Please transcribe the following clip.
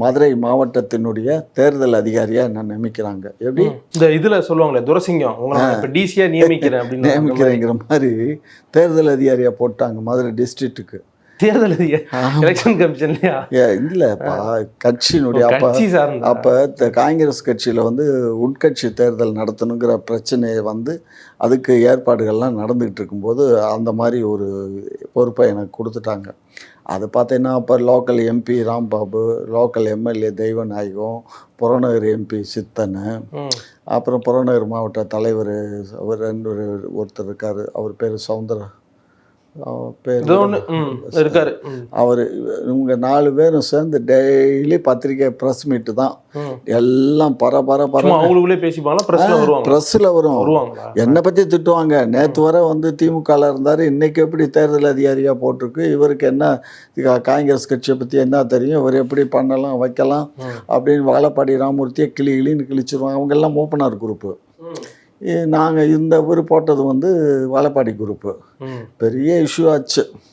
மதுரை மாவட்டத்தினுடைய தேர்தல் அதிகாரியாக என்ன நியமிக்கிறாங்க. எப்படி இந்த இதில் சொல்லுவாங்களே துரசிங்கம் உங்களை இப்போ டிசியாக நியமிக்கிறேன் அப்படின்னு நியமிக்கிறேங்கிற மாதிரி தேர்தல் அதிகாரியாக போட்டாங்க மதுரை டிஸ்ட்ரிக்ட்டுக்கு. தேர்தல் எலெக்ஷன் கமிஷன்லையா? இல்லைப்பா, கட்சியினுடைய அப்போ காங்கிரஸ் கட்சியில் வந்து உட்கட்சி தேர்தல் நடத்தணுங்கிற பிரச்சனையை வந்து அதுக்கு ஏற்பாடுகள்லாம் நடந்துக்கிட்டு இருக்கும்போது அந்த மாதிரி ஒரு பொறுப்பை எனக்கு கொடுத்துட்டாங்க. அது பார்த்தீங்கன்னா அப்போ local MP Rambabu, local MLA Deivanayagam, புறநகர் எம்பி சித்தன், அப்புறம் புறநகர் மாவட்ட தலைவர் அவர் ஒருத்தர் இருக்கார், அவர் பேர் சவுந்தர பேர் இருக்காரு. அவர் இவங்க 4 பேரும் சேர்ந்து டெய்லி பத்திரிக்கை ப்ரெஸ் மீட்டு தான் எல்லாம் அவங்களுக்குள்ளே பேசிப்பாங்களா? ப்ரெஸ்ஸில் வரும். என்னை பற்றி திட்டுவாங்க. நேற்று வரை வந்து திமுகவில் இருந்தார், இன்றைக்கி எப்படி தேர்தல் அதிகாரியாக போட்டிருக்கு, இவருக்கு என்ன காங்கிரஸ் கட்சியை பற்றி என்ன தெரியும், இவர் எப்படி பண்ணலாம் வைக்கலாம் அப்படின்னு வாழப்பாடி ராமூர்த்தியை கிளின்னு கிழிச்சிருவாங்க. அவங்கெல்லாம் மூப்பனார் குரூப்பு. நாங்கள் இந்த ஊர் போட்டது வந்து வாழப்பாடி குரூப்பு. பெரிய இஷ்யூ ஆச்சு.